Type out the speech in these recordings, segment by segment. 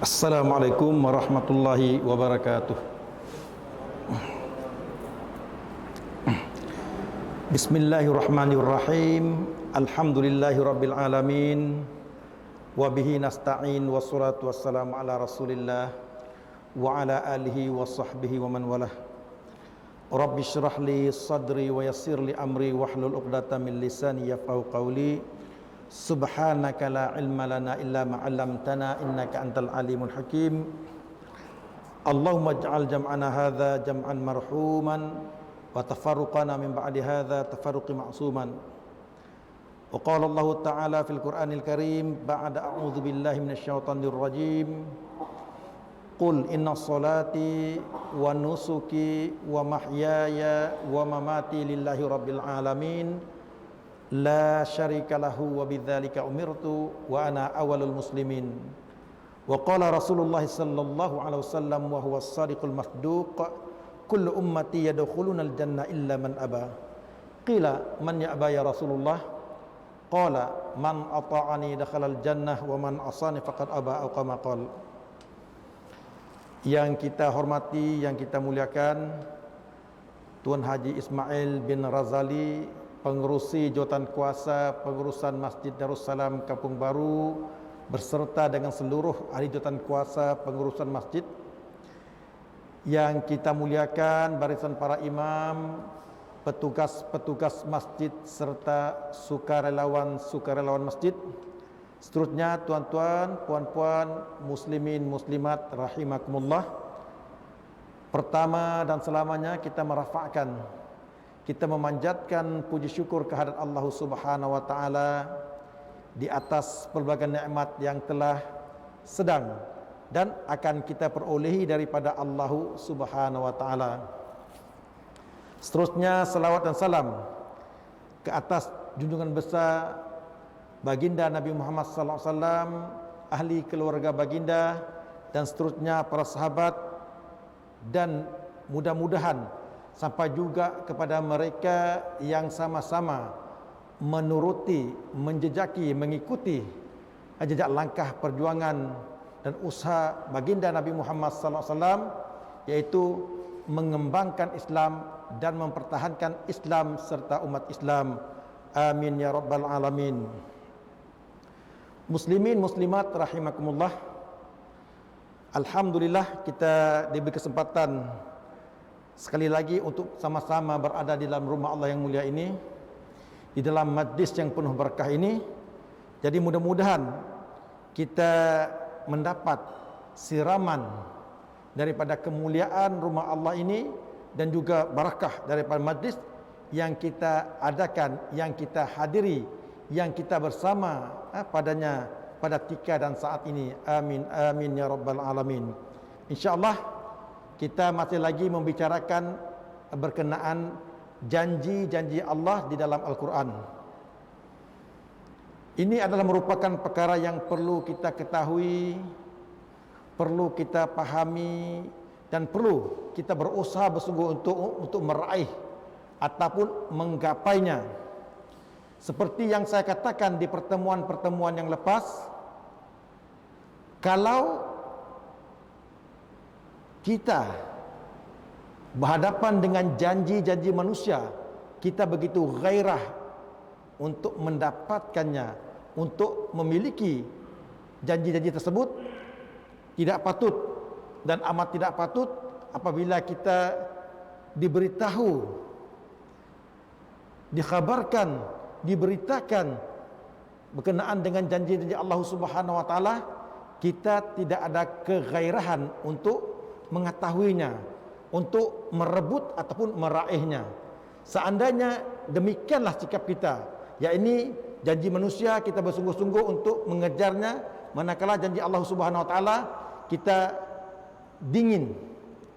Assalamualaikum warahmatullahi wabarakatuh. Bismillahirrahmanirrahim. Alhamdulillahi rabbil alamin. Wabihi nasta'in. Wassalatu wassalamu ala rasulillah wa ala alihi wa sahbihi wa man walah. Rabbi syrah li sadri wa yassir li amri wahlul uqdatan min lisani yafqahu qawli. Subhanaka la ilma lana illa ma 'allamtana innaka antal alimul hakim. Allahumma ij'al jam'ana hadza jam'an marhuman wa tafarruqana min ba'di hadza tafarruqi ma'suman. Wa qala Allah ta'ala fil Qur'anil Karim ba'da a'udzu billahi minasyaitonir rajim. Qul inna salati wa nusuki wa mahyaya wa mamati lillahi rabbil alamin. La syarika lahu wa bidzalika umirtu wa ana awwalul muslimin. Wa qala Rasulullah sallallahu alaihi wasallam wa huwa as-sadiqul masduq, kullu ummati yadkhuluna al-jannah illa man aba. Qila man ya'ba ya Rasulullah? Qala man ata'ani dakhala al-jannah wa man asani faqad aba, atau kama qala. Yang kita hormati, yang kita muliakan, Tuan Haji Ismail bin Razali, pengerusi jawatan kuasa pengurusan Masjid Darussalam Kampung Baru berserta dengan seluruh ahli jawatan kuasa pengurusan masjid. Yang kita muliakan barisan para imam, petugas-petugas masjid serta sukarelawan masjid. Seterusnya tuan-tuan, puan-puan, muslimin, muslimat rahimakumullah. Pertama dan selamanya kita merafakkan, kita memanjatkan puji syukur kehadirat Allah Subhanahu wa taala di atas pelbagai nikmat yang telah sedang dan akan kita perolehi daripada Allah Subhanahu wa taala. Seterusnya salawat dan salam ke atas junjungan besar baginda Nabi Muhammad sallallahu alaihi wasallam, ahli keluarga baginda, dan seterusnya para sahabat, dan mudah-mudahan sampai juga kepada mereka yang sama-sama menuruti, menjejaki, mengikuti jejak langkah perjuangan dan usaha baginda Nabi Muhammad sallallahu alaihi wasallam, yaitu mengembangkan Islam dan mempertahankan Islam serta umat Islam. Amin ya rabbal alamin. Muslimin muslimat rahimakumullah. Alhamdulillah kita diberi kesempatan sekali lagi untuk sama-sama berada di dalam rumah Allah yang mulia ini, di dalam majlis yang penuh berkah ini. Jadi mudah-mudahan kita mendapat siraman daripada kemuliaan rumah Allah ini dan juga barakah daripada majlis yang kita adakan, yang kita hadiri, yang kita bersama padanya pada tika dan saat ini. Amin amin ya rabbal alamin. InsyaAllah kita masih lagi membicarakan berkenaan janji-janji Allah di dalam Al-Quran. Ini adalah merupakan perkara yang perlu kita ketahui, perlu kita pahami, dan perlu kita berusaha bersungguh untuk meraih ataupun menggapainya. Seperti yang saya katakan di pertemuan-pertemuan yang lepas, kalau kita berhadapan dengan janji-janji manusia, kita begitu gairah untuk mendapatkannya, untuk memiliki janji-janji tersebut, tidak patut dan amat tidak patut apabila kita diberitahu, dikhabarkan, diberitakan berkenaan dengan janji-janji Allah Subhanahu wa taala, kita tidak ada kegairahan untuk mengetahuinya, untuk merebut ataupun meraihnya. Seandainya demikianlah sikap kita, ya ini janji manusia, kita bersungguh-sungguh untuk mengejarnya, manakala janji Allah Subhanahu wa taala kita dingin,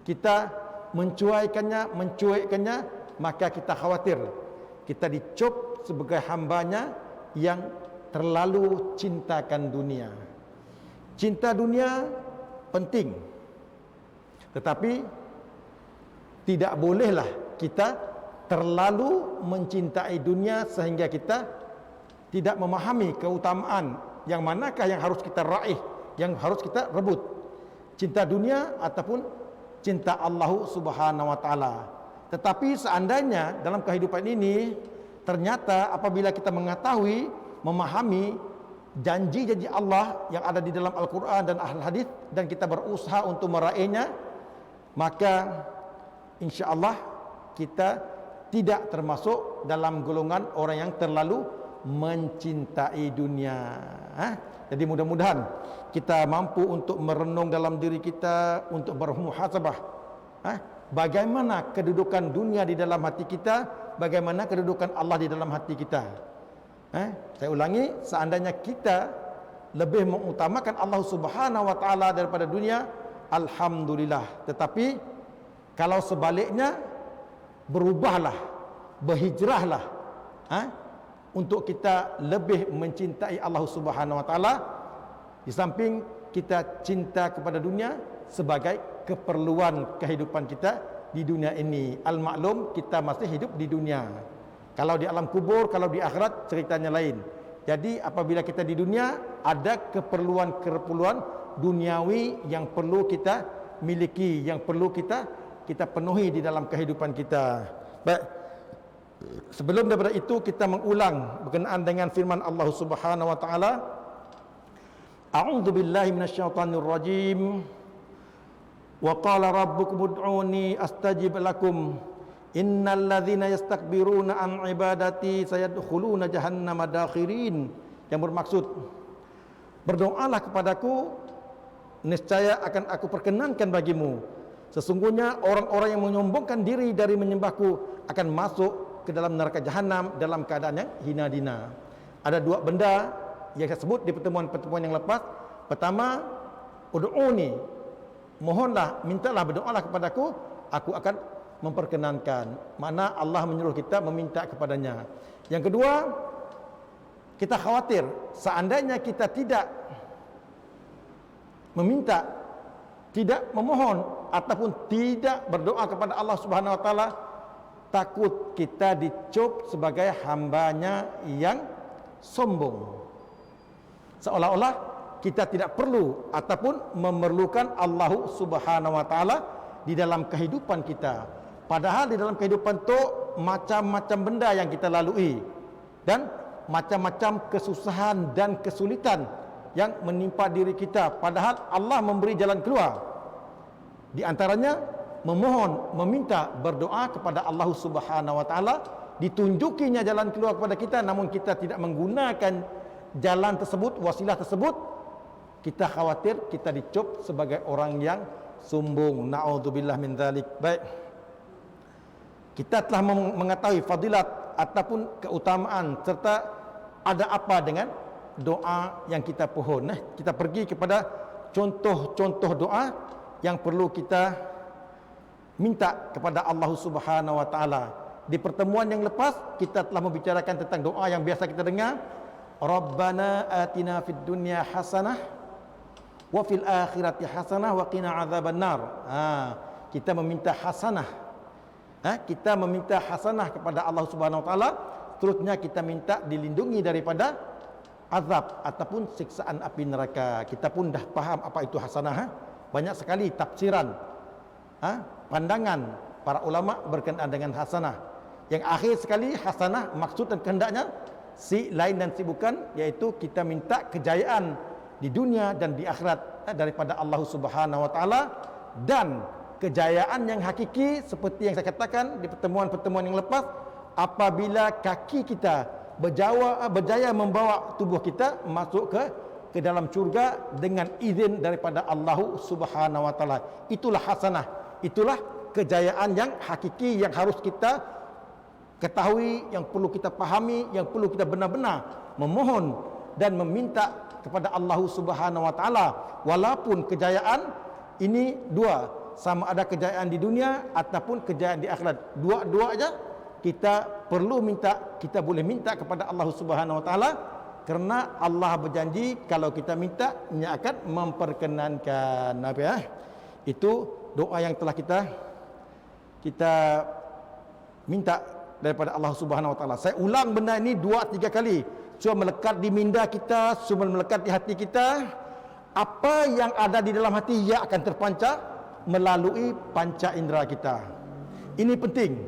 kita mencuekkannya, maka kita khawatir kita dicop sebagai hambanya yang terlalu cintakan dunia. Cinta dunia penting, tetapi tidak bolehlah kita terlalu mencintai dunia sehingga kita tidak memahami keutamaan yang manakah yang harus kita raih, yang harus kita rebut. cinta dunia ataupun cinta Allah Subhanahu wa taala. Tetapi seandainya dalam kehidupan ini ternyata apabila kita mengetahui, memahami janji-janji Allah yang ada di dalam Al-Quran dan Al-Hadis dan kita berusaha untuk meraihnya, maka insya-Allah kita tidak termasuk dalam golongan orang yang terlalu mencintai dunia. Jadi mudah-mudahan kita mampu untuk merenung dalam diri kita, untuk bermuhasabah. Bagaimana kedudukan dunia di dalam hati kita, bagaimana kedudukan Allah di dalam hati kita. Saya ulangi, seandainya kita lebih mengutamakan Allah Subhanahu wa taala daripada dunia, alhamdulillah. Tetapi kalau sebaliknya, berubahlah, berhijrahlah, untuk kita lebih mencintai Allah Subhanahu wa taala, di samping kita cinta kepada dunia sebagai keperluan kehidupan kita di dunia ini. Al-maklum, kita masih hidup di dunia. Kalau di alam kubur, kalau di akhirat ceritanya lain. Jadi apabila kita di dunia, ada keperluan-keperluan duniawi yang perlu kita miliki, yang perlu kita penuhi di dalam kehidupan kita. Baik. Sebelum daripada itu kita mengulang berkenaan dengan firman Allah Subhanahu wa taala. A'udzu billahi minasyaitonir rajim. Wa qala rabbukum ud'uni astajib lakum. Innal ladzina yastakbiruna an ibadati sayadkhuluna jahannama dakhirin. Yang bermaksud, berdoalah kepadaku, niscaya akan aku perkenankan bagimu. Sesungguhnya orang-orang yang menyombongkan diri dari menyembahku akan masuk ke dalam neraka jahanam dalam keadaan yang hina dina. Ada dua benda yang saya sebut di pertemuan-pertemuan yang lepas. Pertama, ud'uni, mohonlah, mintalah, berdoalah kepadaku, aku akan memperkenankan. Mana Allah menyuruh kita meminta kepadanya. Yang kedua, kita khawatir seandainya kita tidak meminta, tidak memohon ataupun tidak berdoa kepada Allah Subhanahu wa taala, takut kita dicop sebagai hambanya yang sombong. Seolah-olah kita tidak perlu ataupun memerlukan Allah Subhanahu wa taala di dalam kehidupan kita. Padahal di dalam kehidupan itu macam-macam benda yang kita lalui dan macam-macam kesusahan dan kesulitan yang menimpa diri kita. Padahal Allah memberi jalan keluar. Di antaranya memohon, meminta, berdoa kepada Allah Subhanahu wa taala, ditunjukinya jalan keluar kepada kita, namun kita tidak menggunakan jalan tersebut, wasilah tersebut, kita khawatir kita dicop sebagai orang yang sombong. Na'udzubillah min dzalik. Baik. Kita telah mengetahui fadilat ataupun keutamaan serta ada apa dengan doa yang kita pohon. Kita pergi kepada contoh-contoh doa yang perlu kita minta kepada Allah Subhanahu wa taala. Di pertemuan yang lepas kita telah membicarakan tentang doa yang biasa kita dengar. Rabbana atina fid dunya hasanah wa fil akhirati hasanah wa qina adzabannar. Kita meminta hasanah. Kita meminta hasanah kepada Allah Subhanahu wa taala, seterusnya kita minta dilindungi daripada azab ataupun siksaan api neraka. Kita pun dah faham apa itu hasanah. Banyak sekali tafsiran, pandangan para ulama berkenaan dengan hasanah. Yang akhir sekali, hasanah maksud dan kehendaknya si lain dan si bukan, yaitu kita minta kejayaan di dunia dan di akhirat daripada Allah Subhanahu wa taala, dan kejayaan yang hakiki seperti yang saya katakan di pertemuan-pertemuan yang lepas, apabila kaki kita berjaya membawa tubuh kita masuk ke dalam syurga dengan izin daripada Allah Subhanahu wa taala. Itulah hasanah, itulah kejayaan yang hakiki yang harus kita ketahui, yang perlu kita pahami, yang perlu kita benar-benar memohon dan meminta kepada Allah Subhanahu wa taala. Walaupun kejayaan ini dua, sama ada kejayaan di dunia ataupun kejayaan di akhirat, dua-dua aja kita perlu minta, kita boleh minta kepada Allah Subhanahu wa taala, kerana Allah berjanji kalau kita minta, Nya akan memperkenankan. Apa ya? Itu doa yang telah kita minta daripada Allah Subhanahu wa taala. Saya ulang benda ini 2-3 kali supaya melekat di minda kita, supaya melekat di hati kita, Apa yang ada di dalam hati ia akan terpancar melalui panca indera kita. Ini penting.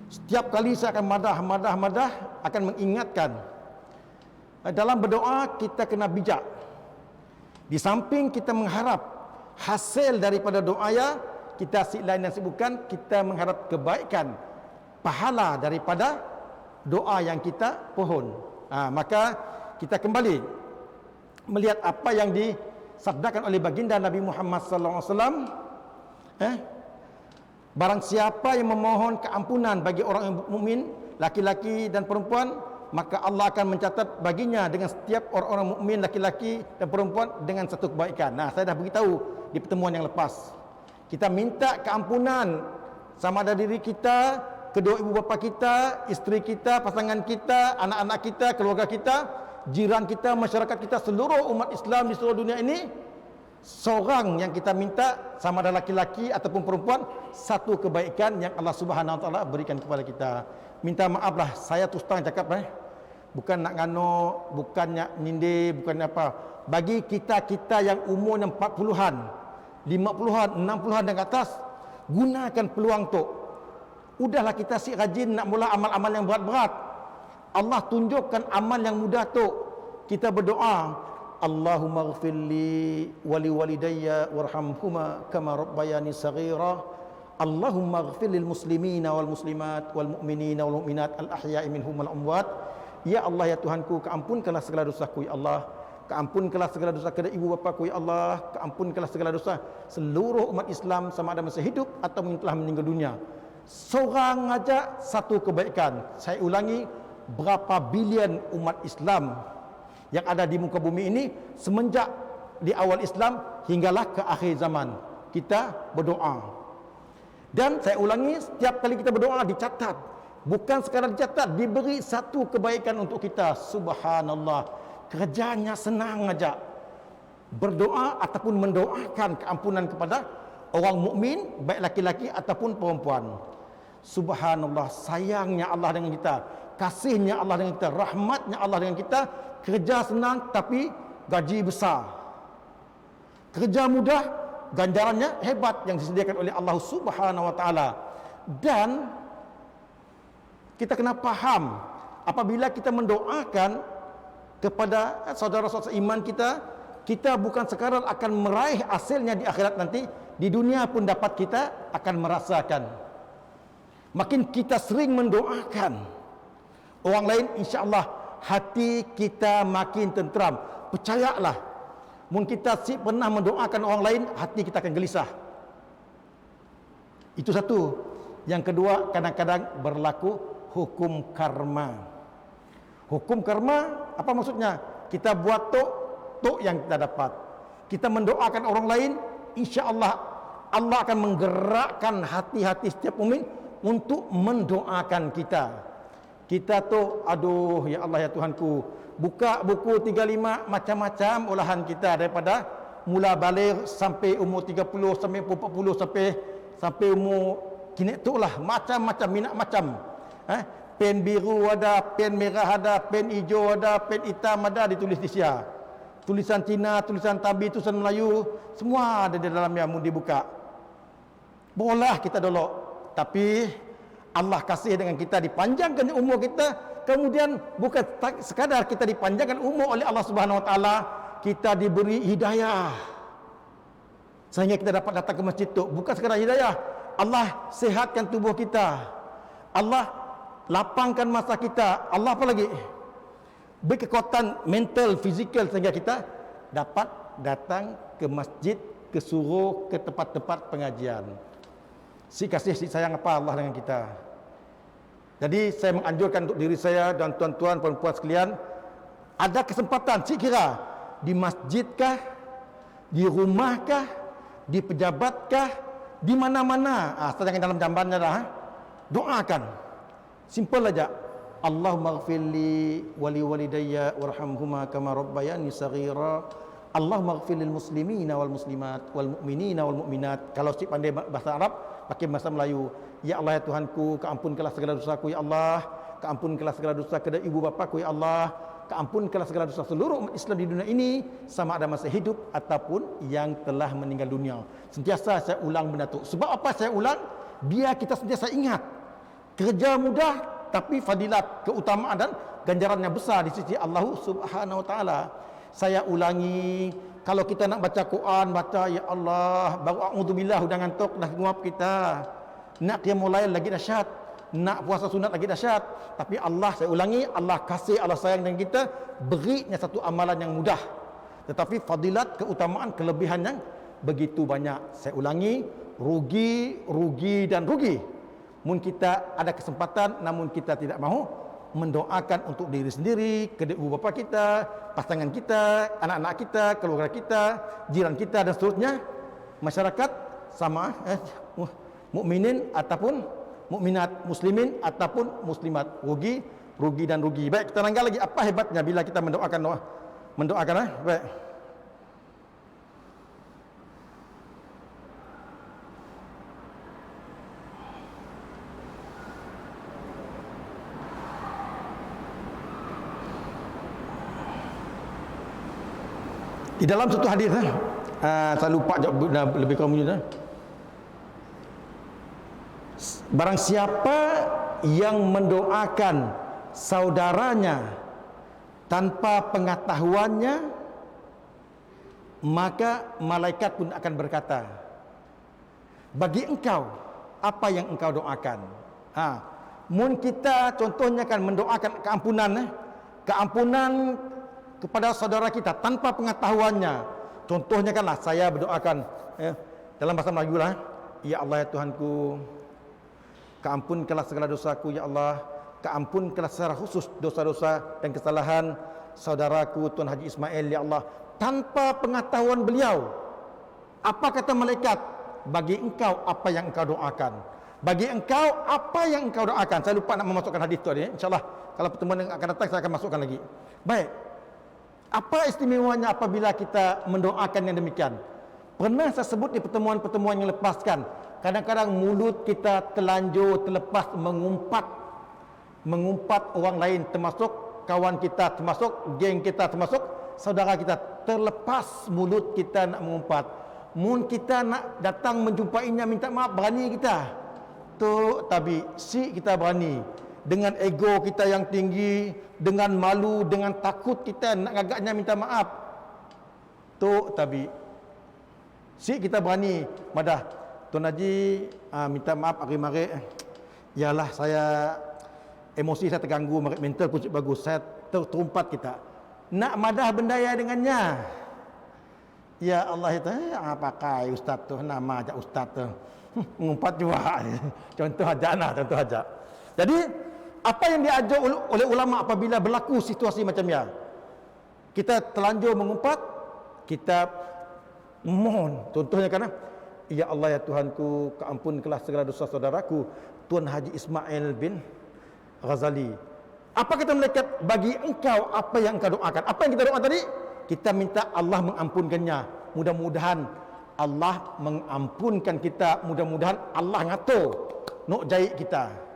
Setiap kali saya akan madah akan mengingatkan, dalam berdoa kita kena bijak. Di samping kita mengharap hasil daripada doa ya, kita si lain dan si bukan, kita mengharap kebaikan, pahala daripada doa yang kita pohon. Maka kita kembali melihat apa yang disabdakan oleh baginda Nabi Muhammad sallallahu alaihi wasallam. Barang siapa yang memohon keampunan bagi orang yang mukmin, laki-laki dan perempuan, maka Allah akan mencatat baginya dengan setiap orang-orang mukmin laki-laki dan perempuan dengan satu kebaikan. Saya dah beritahu di pertemuan yang lepas. Kita minta keampunan sama ada diri kita, kedua ibu bapa kita, isteri kita, pasangan kita, anak-anak kita, keluarga kita, jiran kita, masyarakat kita, seluruh umat Islam di seluruh dunia ini. Seorang yang kita minta sama ada laki-laki ataupun perempuan, satu kebaikan yang Allah Subhanahu Wa Taala berikan kepada kita. Minta maaflah, saya terus terang cakap bukan nak ngano, bukannya nyindir, bukan apa. Bagi kita yang umur 40-an, 50-an, 60-an dan ke atas, gunakan peluang tu. Udahlah kita si rajin nak mula amal-amal yang berat-berat. Allah tunjukkan amal yang mudah tu. Kita berdoa, Allahumma ghfirli wali walidayya warhamhuma kama rabbayani saghira. Allahumma ghfir lil muslimina wal muslimat wal mu'minina wal mu'minat al ahya'i minhum wal amwat. Ya Allah, ya Tuhanku, keampunkanlah segala dosaku ya Allah. Keampunkanlah segala dosa kepada ibu bapaku ya Allah. Keampunkanlah segala dosa seluruh umat Islam sama ada masih hidup atau telah meninggal dunia. Seorang aja satu kebaikan. Saya ulangi, berapa bilion umat Islam yang ada di muka bumi ini semenjak di awal Islam hinggalah ke akhir zaman. Kita berdoa. Dan saya ulangi, setiap kali kita berdoa dicatat. Bukan sekadar dicatat, diberi satu kebaikan untuk kita. Subhanallah. Kerjanya senang aja. Berdoa ataupun mendoakan keampunan kepada orang mukmin, baik laki-laki ataupun perempuan. Subhanallah, sayangnya Allah dengan kita, kasihnya Allah dengan kita, rahmatnya Allah dengan kita. Kerja senang tapi gaji besar. Kerja mudah, ganjarannya hebat yang disediakan oleh Allah Subhanahu Wa Taala. Dan kita kena faham, apabila kita mendoakan kepada saudara-saudara iman kita, kita bukan sekadar akan meraih hasilnya di akhirat nanti, di dunia pun dapat kita akan merasakan. Makin kita sering mendoakan orang lain, insya-Allah hati kita makin tentram. Percayalah, mun kita pernah mendoakan orang lain, hati kita akan gelisah. Itu satu. Yang kedua, kadang-kadang berlaku hukum karma. Hukum karma apa maksudnya? Kita buat tok yang kita dapat. Kita mendoakan orang lain, insya-Allah Allah akan menggerakkan hati-hati setiap mukmin untuk mendoakan kita. Kita tu, aduh ya Allah ya Tuhanku, buka buku 35 macam-macam olahan kita daripada mula balik sampai umur 30 sampai 40 sampai umur kini tu lah, macam-macam minat macam. Pen biru ada, pen merah ada, pen hijau ada, pen hitam ada, ditulis di sia. Tulisan Cina, tulisan Tabi, tulisan Melayu, semua ada di dalamnya mau dibuka. Boleh kita dolok, tapi Allah kasih dengan kita, dipanjangkan umur kita. Kemudian bukan sekadar kita dipanjangkan umur oleh Allah Subhanahu Wa Taala, kita diberi hidayah sehingga kita dapat datang ke masjid itu. Bukan sekadar hidayah, Allah sehatkan tubuh kita, Allah lapangkan masa kita, Allah apa lagi, beri kekuatan mental, fizikal sehingga kita dapat datang ke masjid, ke surau, ke tempat-tempat pengajian. Si kasih, si sayang apa Allah dengan kita. Jadi saya menganjurkan untuk diri saya dan tuan-tuan perempuan sekalian, ada kesempatan si kira di masjidkah, di rumahkah, di pejabatkah, di mana-mana, sedang dalam jambannya dah, doakan. Simple aja. Allahumma ghfirli wali walidayya warhamhuma kama rabbayani saghira. Allahumma ghfir lil muslimina wal muslimat wal mu'minina wal mu'minat. Kalau si pandai bahasa Arab, pakai bahasa Melayu. Ya Allah ya Tuhanku, keampunkanlah segala dosaku ya Allah. Keampunkanlah segala dosa kepada ibu bapaku ya Allah. keampunkanlah segala dosa seluruh umat Islam di dunia ini, sama ada masa hidup ataupun yang telah meninggal dunia. Sentiasa saya ulang benda tu. Sebab apa saya ulang? Biar kita sentiasa ingat kerja mudah tapi fadilat, keutamaan dan ganjarannya besar di sisi Allah Subhanahu wa taala. Saya ulangi, kalau kita nak baca Quran, baca ya Allah, baru a'udzubillah udah ngantuk dah nguap kita. Nak qiyamul lail lagi dahsyat, nak puasa sunat lagi dahsyat. Tapi Allah, saya ulangi, Allah kasih, Allah sayang dengan kita, berinya satu amalan yang mudah. Tetapi fadilat, keutamaan, kelebihan yang begitu banyak. Saya ulangi, rugi, rugi dan rugi. Mun kita ada kesempatan namun kita tidak mahu mendoakan untuk diri sendiri, kedua ibu bapa kita, pasangan kita, anak-anak kita, keluarga kita, jiran kita dan seterusnya, masyarakat sama mukminin ataupun mukminat, muslimin ataupun muslimat, rugi, rugi dan rugi. Baik, kita langgar lagi apa hebatnya bila kita mendoakan baik. Di dalam satu hadis, saya lupa lebih kurang begini. Barang siapa yang mendoakan saudaranya tanpa pengetahuannya, maka malaikat pun akan berkata, bagi engkau apa yang engkau doakan. Mun kita contohnya kan mendoakan keampunan kepada saudara kita tanpa pengetahuannya. Contohnya kanlah saya berdoakan dalam bahasa Melayu lah, ya Allah ya Tuhanku, keampunkanlah segala dosaku ya Allah, keampunkanlah secara khusus dosa-dosa dan kesalahan saudaraku Tuan Haji Ismail ya Allah, tanpa pengetahuan beliau. Apa kata malaikat? Bagi engkau apa yang engkau doakan. Bagi engkau apa yang engkau doakan. Saya lupa nak memasukkan hadis tu tadi. InsyaAllah kalau pertemuan yang akan datang saya akan masukkan lagi. Baik. Apa istimewanya apabila kita mendoakan yang demikian? Pernah saya sebut di pertemuan-pertemuan yang lepaskan, kadang-kadang mulut kita terlanjur terlepas mengumpat orang lain, termasuk kawan kita, termasuk geng kita, termasuk saudara kita. Terlepas mulut kita nak mengumpat. Mun kita nak datang menjumpainya minta maaf, berani kita? Tu tapi si kita berani. Dengan ego kita yang tinggi, dengan malu, dengan takut kita nak agaknya minta maaf. Tu tapi si kita berani madah Tuan Haji minta maaf hari-hari. Yalah saya emosi saya terganggu, mental pun bagus, saya terumpat kita. Nak madah bendaya dengannya. Ya Allah itu pakai ustaz tu, nama aja ustaz tu. Mengumpat juga. Contoh aja nah, contoh aja. Jadi apa yang diajar oleh ulama apabila berlaku situasi macam ya? Kita terlanjur mengumpat, kita mohon. Contohnya kan, ya Allah ya Tuhanku, keampunkanlah segala dosa saudaraku Tuan Haji Ismail bin Ghazali. Apa kata malaikat? Bagi engkau apa yang engkau doakan. Apa yang kita doakan tadi? Kita minta Allah mengampunkannya. Mudah-mudahan Allah mengampunkan kita. Mudah-mudahan Allah ngatur nok jahit kita.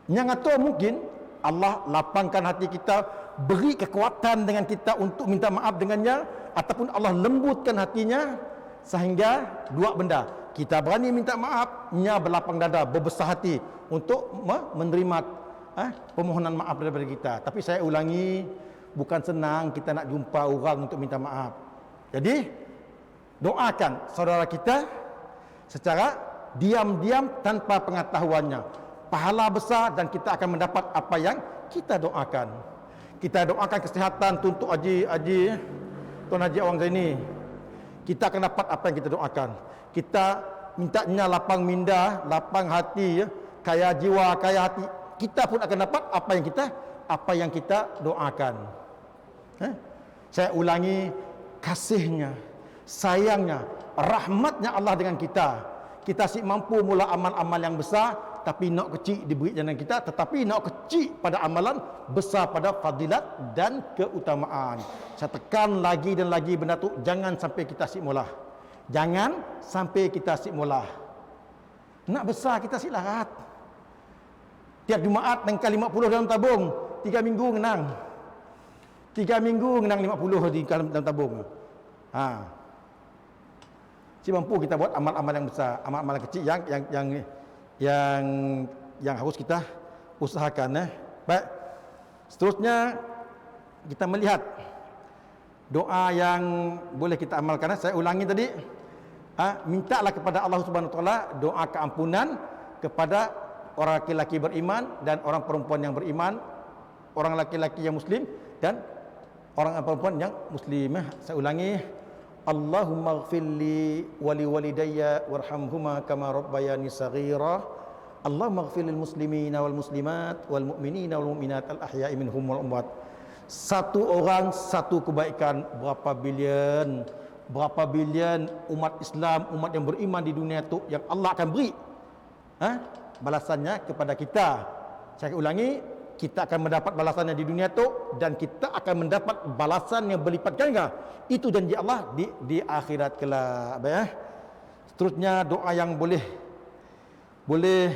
Yang ngatur mungkin Allah lapangkan hati kita, beri kekuatan dengan kita untuk minta maaf dengannya, ataupun Allah lembutkan hatinya sehingga dua benda. Kita berani minta maaf, nya berlapang dada, berbesar hati untuk menerima permohonan maaf daripada kita. Tapi saya ulangi, bukan senang kita nak jumpa orang untuk minta maaf. Jadi doakan saudara kita secara diam-diam tanpa pengetahuannya. Pahala besar dan kita akan mendapat apa yang kita doakan. Kita doakan kesihatan untuk Haji Tuan Haji Awang Zaini. Kita akan dapat apa yang kita doakan. Kita mintanya lapang minda, lapang hati, kaya jiwa, kaya hati. Kita pun akan dapat apa yang kita doakan. Saya ulangi, kasihnya, sayangnya, rahmatnya Allah dengan kita. Kita si mampu mula amal-amal yang besar, tapi nak kecil diberi jalan kita, tetapi nak kecil pada amalan, besar pada fadilat dan keutamaan. Saya tekan lagi dan lagi benda tu, jangan sampai kita sik mulah. Jangan sampai kita sik mulah. Nak besar kita sik larat. Tiap Jumaat nengkal 50 dalam tabung, 3 minggu ngenang. 3 minggu ngenang 50 di dalam tabung. Si mampu kita buat amal-amal yang besar, amal-amal kecil yang harus kita usahakan. Baik. Seterusnya kita melihat doa yang boleh kita amalkan. Saya ulangi tadi. Mintalah kepada Allah Subhanahu wa taala doa keampunan kepada orang laki-laki beriman dan orang perempuan yang beriman, orang laki-laki yang muslim dan orang perempuan yang muslimah. Saya ulangi, Allahumma ighfirli wa liwalidayya warhamhuma kama rabbayani saghira. Allahumma ighfir lil muslimina wal muslimat wal mu'minina wal mu'minat al ahya'i minhum wal amwat. Satu orang satu kebaikan, berapa bilion umat Islam, umat yang beriman di dunia itu yang Allah akan beri balasannya kepada kita. Saya ulangi, kita akan mendapat balasannya di dunia itu dan kita akan mendapat balasan yang berlipat ganda. Itu janji Allah di akhirat kelak. Seterusnya doa yang boleh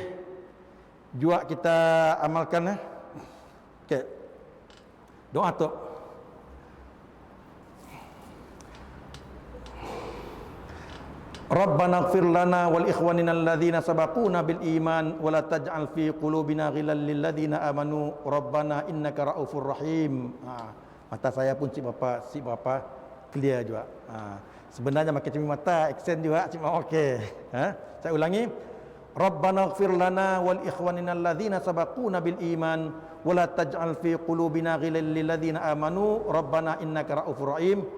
juga kita amalkan. Okey. Doa tu. Rabbana ighfir lana wal ikhwanina alladhina sabaquna bil iman wa la taj'al fi qulubina ghillan lil ladzina amanu rabbana innaka raufur rahim. Mata saya pun cik bapa clear juga. Sebenarnya makin cermin mata accent juga cik mau okey. Saya ulangi. Rabbana ighfir lana wal ikhwanina alladhina sabaquna bil iman wa la taj'al fi qulubina ghillan lil ladzina amanu rabbana innaka raufur rahim.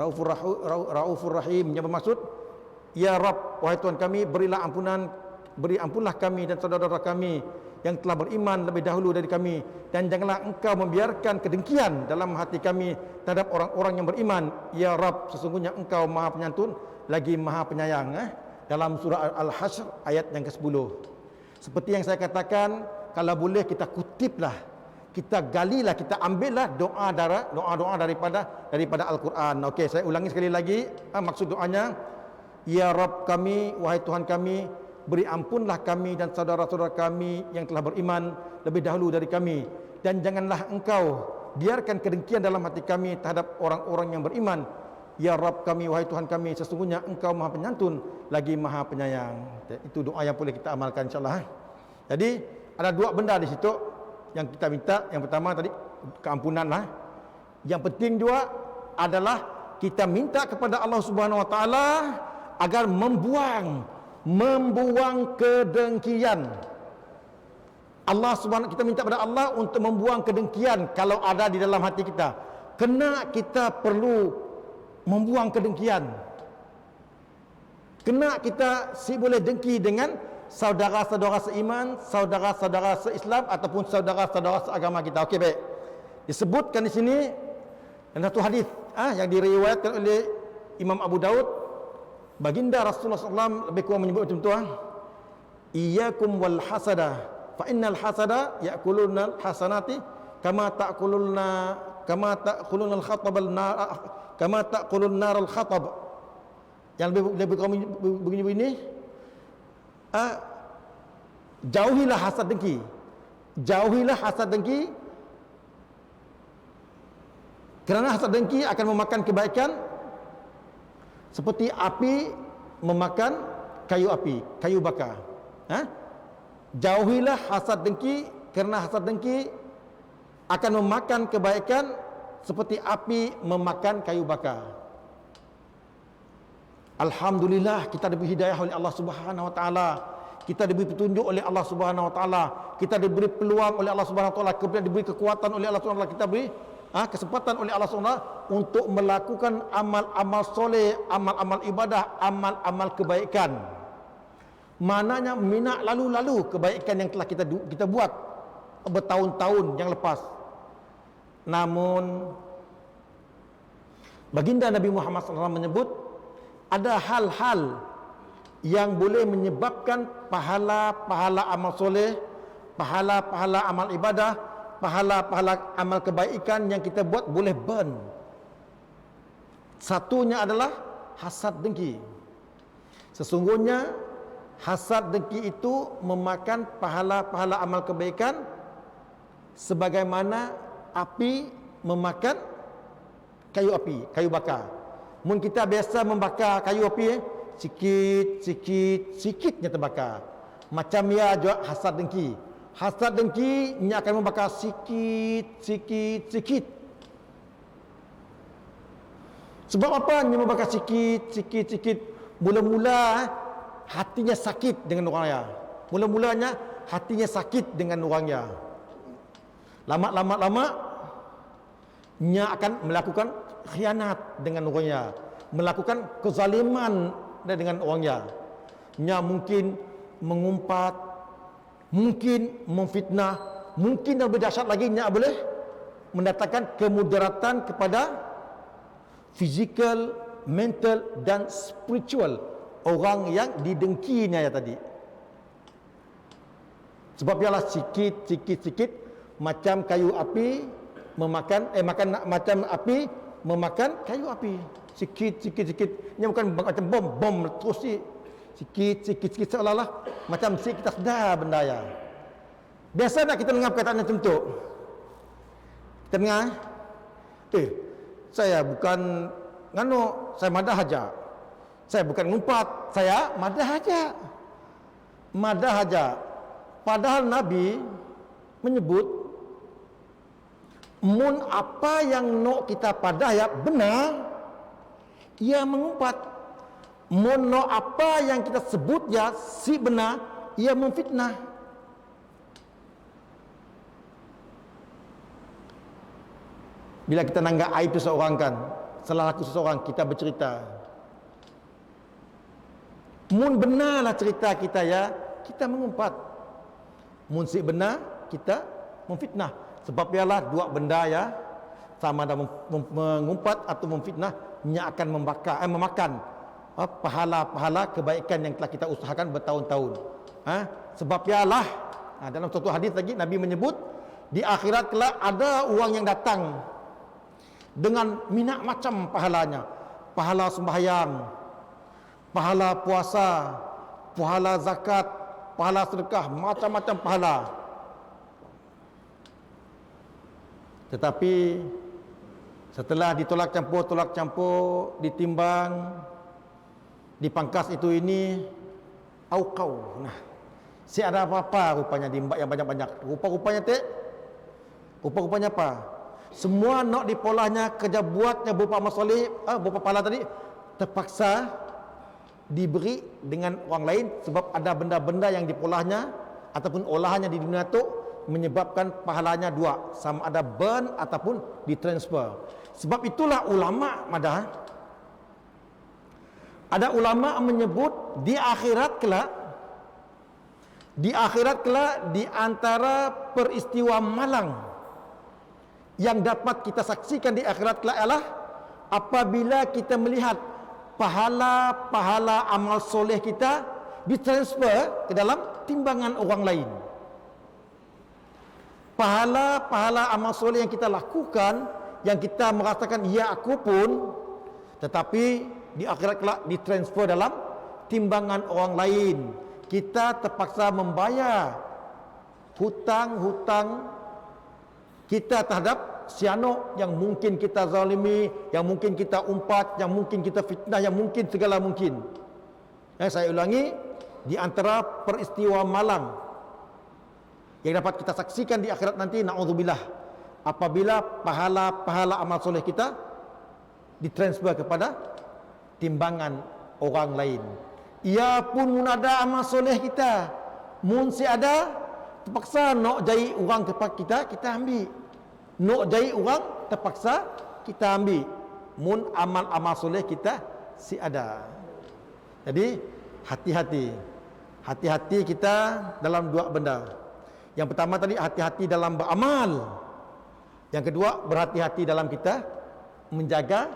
Raufur rahim yang bermaksud, ya Rabb, wahai Tuhan kami, beri ampunlah kami dan saudara-saudara kami yang telah beriman lebih dahulu dari kami, dan janganlah engkau membiarkan kedengkian dalam hati kami terhadap orang-orang yang beriman. Ya Rabb, sesungguhnya engkau Maha Penyantun lagi Maha Penyayang. Dalam surah Al-Hashr ayat yang ke-10. Seperti yang saya katakan, kalau boleh kita kutiplah, kita galilah, kita ambillah doa-doa daripada Al-Quran. Okey, saya ulangi sekali lagi maksud doanya. Ya Rabb kami, wahai Tuhan kami, beri ampunlah kami dan saudara-saudara kami yang telah beriman lebih dahulu dari kami, dan janganlah engkau biarkan kedengkian dalam hati kami terhadap orang-orang yang beriman. Ya Rabb kami, wahai Tuhan kami, sesungguhnya engkau Maha Penyantun lagi Maha Penyayang. Itu doa yang boleh kita amalkan insyaAllah. Jadi ada dua benda di situ yang kita minta. Yang pertama tadi keampunan lah. Yang penting juga adalah kita minta kepada Allah Subhanahu Wa Taala agar membuang kedengkian. Kita minta kepada Allah untuk membuang kedengkian kalau ada di dalam hati kita. Kena kita perlu membuang kedengkian. Kena kita boleh dengki dengan saudara-saudara seiman, saudara-saudara seislam ataupun saudara-saudara seagama kita. Okey, baik. Disebutkan di sini dalam satu hadis yang diriwayatkan oleh Imam Abu Daud, baginda Rasulullah SAW lebih kurang menyebut macam tu. Iyyakum wal hasada, fa innal hasada ya'kuluna al hasanati kama ta'kuluna al khatab al nar, kama ta'kulun nar al khatab. Yang lebih kurang begini, jauhilah hasad dengki. Jauhilah hasad dengki, kerana hasad dengki akan memakan kebaikan seperti api memakan kayu api, kayu bakar. Jauhilah hasad dengki, kerana hasad dengki akan memakan kebaikan seperti api memakan kayu bakar. Alhamdulillah, kita diberi hidayah oleh Allah Subhanahu Wa Taala. Kita diberi petunjuk oleh Allah Subhanahu Wa Taala. Kita diberi peluang oleh Allah Subhanahu Wa Taala. Kemudian diberi kekuatan oleh Allah Subhanahu Wa Taala. Kita beri kesempatan oleh Allah Subhanahu Wa Taala untuk melakukan amal-amal soleh, amal-amal ibadah, amal-amal kebaikan. Mananya minat lalu-lalu kebaikan yang telah kita buat bertahun-tahun yang lepas. Namun baginda Nabi Muhammad SAW menyebut ada hal-hal yang boleh menyebabkan pahala-pahala amal soleh, pahala-pahala amal ibadah, pahala-pahala amal kebaikan yang kita buat boleh burn. Satunya adalah hasad dengki. Sesungguhnya hasad dengki itu memakan pahala-pahala amal kebaikan sebagaimana api memakan kayu api, kayu bakar. Mun kita biasa membakar kayu api, sikitnya terbakar. Macam ya juga hasad dengki. Hasad dengki nya akan membakar sikit. Sebab apa nya membakar sikit? Mula-mula hatinya sakit dengan orangnya. Mula-mulanya hatinya sakit dengan orangnya. Lama nya akan melakukan khianat dengan orangnya, melakukan kezaliman dengan orangnya. Nya mungkin mengumpat, mungkin memfitnah, mungkin lebih dahsyat lagi nya boleh mendatangkan kemudaratan kepada fizikal, mental dan spiritual orang yang didengkinya ya tadi. Sebab ialah sikit macam kayu api memakan macam api memakan kayu api. Sikit. Ini bukan macam bom terus sikit seolah-olah macam kita sedar benda ya. Biasa tak kita dengar perkataan macam tu? Kita dengar, saya bukan ngano, saya madah aja. Saya bukan ngumpat, saya madah aja. Padahal Nabi menyebut mun apa yang nok kita padah ya benar, ia mengumpat. Mun nok apa yang kita sebut ya si benar, ia memfitnah. Bila kita nanggap aib seseorang kan, salah laku seseorang, kita bercerita. Mun benarlah cerita kita ya, kita mengumpat. Mun si benar, kita memfitnah. Sebab ialah dua benda ya, sama ada mengumpat atau memfitnah, nya akan memakan pahala-pahala kebaikan yang telah kita usahakan bertahun-tahun. Sebab ialah dalam satu hadis lagi Nabi menyebut di akhirat kelak ada orang yang datang dengan minat macam pahalanya, pahala sembahyang, pahala puasa, pahala zakat, pahala sedekah, macam-macam pahala. Tetapi setelah ditolak campur, ditimbang, dipangkas itu ini, aukau. Nah, si ada apa-apa rupanya dimbak yang banyak-banyak. Rupa-rupanya apa? Semua nak dipolahnya kerja buatnya berupa amal soleh, berupa pahala tadi terpaksa diberi dengan orang lain sebab ada benda-benda yang dipolahnya ataupun olahannya di dunia itu menyebabkan pahalanya dua, sama ada burn ataupun ditransfer. Sebab itulah ulama madah, ada ulama menyebut di akhirat kelak di antara peristiwa malang yang dapat kita saksikan di akhirat kelak adalah apabila kita melihat pahala-pahala amal soleh kita ditransfer ke dalam timbangan orang lain. Pahala-pahala amal soleh yang kita lakukan, yang kita merasakan ya aku pun, tetapi di akhirat kelak ditransfer dalam timbangan orang lain. Kita terpaksa membayar hutang-hutang kita terhadap siano yang mungkin kita zalimi, yang mungkin kita umpat, yang mungkin kita fitnah, yang mungkin segala mungkin. Saya ulangi, di antara peristiwa malang yang dapat kita saksikan di akhirat nanti, na'udzubillah, apabila pahala-pahala amal soleh kita ditransfer kepada timbangan orang lain. Ia pun mun ada amal soleh kita, mun si ada terpaksa nak jai orang kepada kita ambil. Nak jai orang terpaksa kita ambil. Mun amal-amal soleh kita si ada. Jadi hati-hati kita dalam dua benda. Yang pertama tadi hati-hati dalam beramal. Yang kedua berhati-hati dalam kita menjaga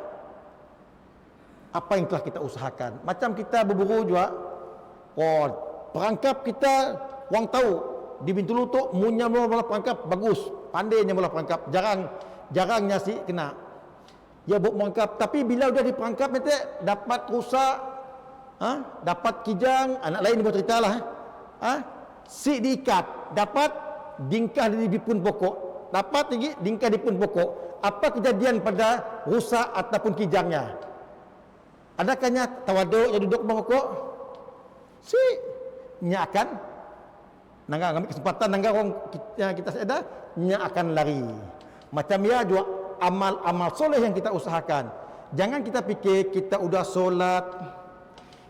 apa yang telah kita usahakan. Macam kita berburu juga, perangkap kita orang tahu di Bintulu tu munnya mula perangkap bagus, pandainya mula perangkap, jarang nyasi kena. Ya buat perangkap, tapi bila udah diperangkap nanti dapat rusak, dapat kijang, anak lain buat cerita lah, si diikat, dapat bingkah dari bipun pokok. dapat tinggi dingkai di pun pokok. Apa kejadian pada rusa ataupun kijangnya? Adakahnya tawaduk yang duduk bawah pokok? Si nya akan nangga ambil kesempatan nangga orang kita ada nya akan lari. Macam ya juga amal-amal soleh yang kita usahakan. Jangan kita fikir kita udah solat,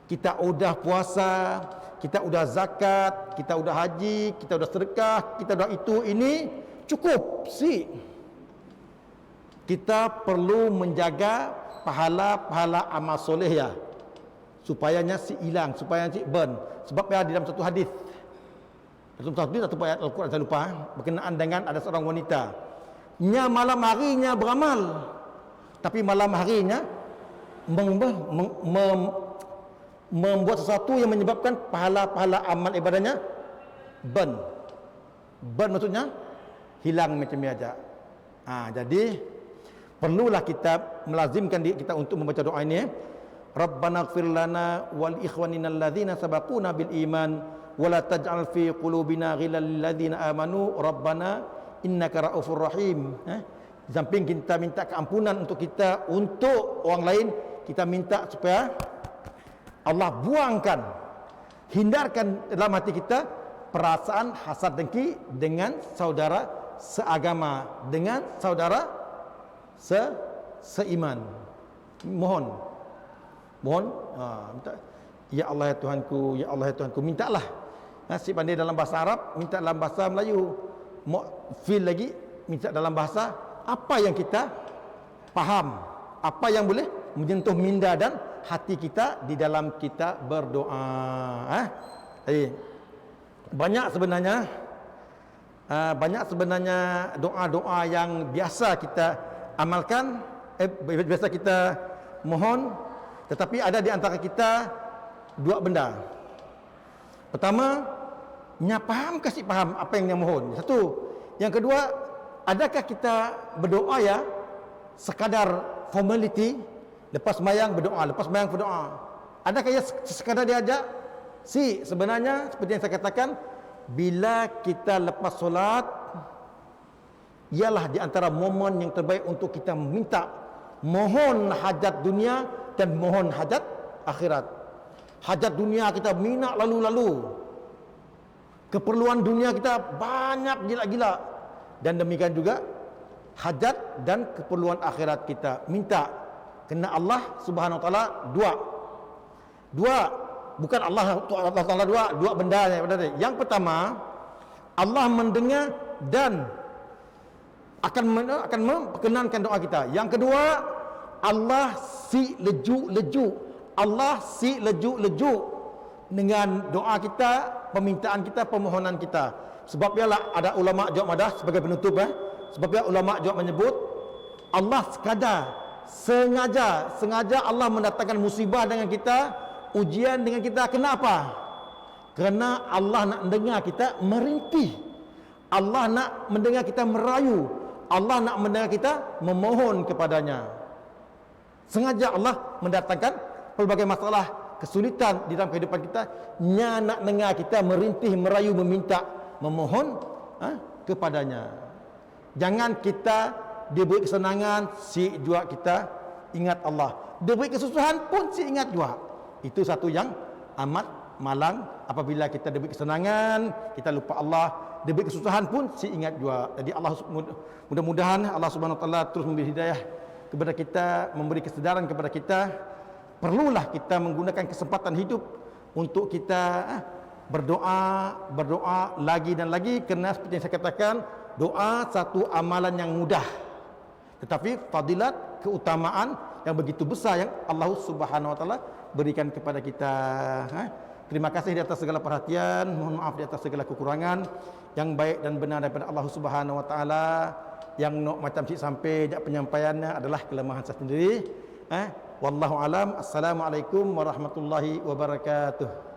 kita udah puasa, kita udah zakat, kita udah haji, kita udah sedekah, kita udah itu ini cukup. Si kita perlu menjaga pahala-pahala amal soleh ya, supayanya si hilang, supaya si burn. Sebab ya di dalam satu hadis, satu ayat Al-Quran saya lupa, berkenaan dengan ada seorang wanita, nya malam harinya beramal, tapi malam harinya membuat sesuatu yang menyebabkan pahala-pahala amal ibadahnya burn. Burn maksudnya hilang macam ni aja. Jadi perlulah kita melazimkan diri kita untuk membaca doa ini. Rabbana ighfir lana wal ikhwanina alladzina sabaquna bil iman wa la taj'al fi qulubina ghillan lil ladzina amanu rabbana innaka raufur rahim. Samping kita minta keampunan untuk kita, untuk orang lain, kita minta supaya Allah buangkan, hindarkan dalam hati kita perasaan hasad dengki dengan saudara seagama, dengan saudara seiman. Mohon minta, ya Allah ya Tuhanku, ya Allah ya Tuhanku, mintalah. Si pandai dalam bahasa Arab, minta dalam bahasa Melayu. Feel lagi, minta dalam bahasa apa yang kita faham, apa yang boleh menyentuh minda dan hati kita di dalam kita berdoa. Banyak sebenarnya doa-doa yang biasa kita amalkan, biasa kita mohon. Tetapi ada di antara kita dua benda. Pertama, paham kasih paham apa yang dia mohon. Satu. Yang kedua, adakah kita berdoa ya sekadar formality, lepas sembahyang berdoa, lepas sembahyang berdoa? Adakah ya sekadar diajak? Sebenarnya seperti yang saya katakan, bila kita lepas solat, ialah di antara momen yang terbaik untuk kita minta, mohon hajat dunia dan mohon hajat akhirat. Hajat dunia kita minat lalu-lalu, keperluan dunia kita banyak gila-gila, dan demikian juga hajat dan keperluan akhirat kita minta. Kena Allah Subhanahu wa taala dua, bukan Allah taala dua benda. Yang pertama, Allah mendengar dan akan memperkenankan doa kita. Yang kedua, Allah si leju-leju, Allah si leju-leju dengan doa kita, permintaan kita, permohonan kita. Sebab ialah ada ulama jawab madah sebagai penutup. Sebab ia ulama jawab menyebut Allah sengaja Allah mendatangkan musibah dengan kita, ujian dengan kita. Kenapa? Kerana Allah nak mendengar kita merintih, Allah nak mendengar kita merayu, Allah nak mendengar kita memohon kepadanya. Sengaja Allah mendatangkan pelbagai masalah, kesulitan di dalam kehidupan kita, nak dengar kita merintih, merayu, meminta, memohon kepadanya. Jangan kita diberi kesenangan, juga kita ingat Allah. Diberi kesusahan pun ingat juga. Itu satu yang amat malang. Apabila kita diberi kesenangan, kita lupa Allah. Diberi kesusahan pun ingat juga. Jadi Allah, mudah-mudahan Allah Subhanahu wa taala terus memberi hidayah kepada kita, memberi kesedaran kepada kita. Perlulah kita menggunakan kesempatan hidup untuk kita berdoa lagi dan lagi, kerana seperti yang saya katakan, doa satu amalan yang mudah, tetapi fadilat, keutamaan yang begitu besar yang Allah Subhanahu wa taala berikan kepada kita. Terima kasih di atas segala perhatian, mohon maaf di atas segala kekurangan. Yang baik dan benar daripada Allah Subhanahu wa taala. Yang macam cik sampai penyampaiannya adalah kelemahan saya sendiri. Wallahu alam. Assalamualaikum warahmatullahi wabarakatuh.